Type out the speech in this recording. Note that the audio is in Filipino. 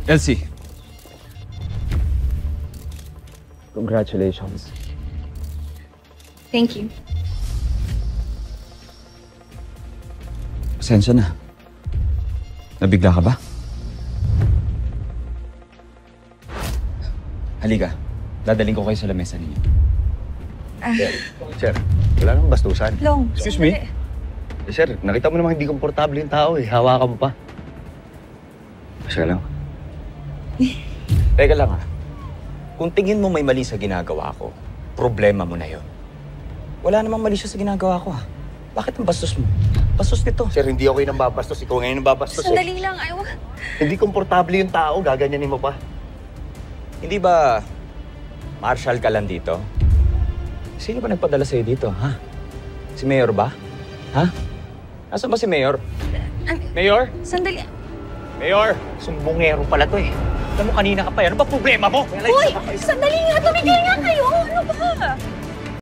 Elsie. Congratulations. Thank you. Pasensya na. Nabigla ka ba? Halika. Dadaling ko kayo sa lamesa ninyo. Sir, wala nang bastusan. Long. Excuse me? Sir, nakita mo namang hindi komportable yung tao eh. Hawakan mo pa. Masaya lang. Teka lang ha. Kung tingin mo may mali sa ginagawa ko, problema mo na yon. Wala namang mali siya sa ginagawa ko ha. Bakit ang bastos mo? Bastos nito. Sir, hindi ako yung nambabastos. Ikaw ngayon nambabastos eh. Sandali lang. Ayaw. Hindi komportable yung tao. Gaganyanin mo pa. Hindi ba marshal ka lang dito? Sino ba nagpadala sa'yo dito, ha? Si Mayor ba? Ha? Nasaan ba si Mayor? Mayor? Sandali. Mayor! Sumbongero pala to eh. Alam mo, kanina ka pa yan. Ano ba problema mo? Uy! Sandali nga! Tumigil nga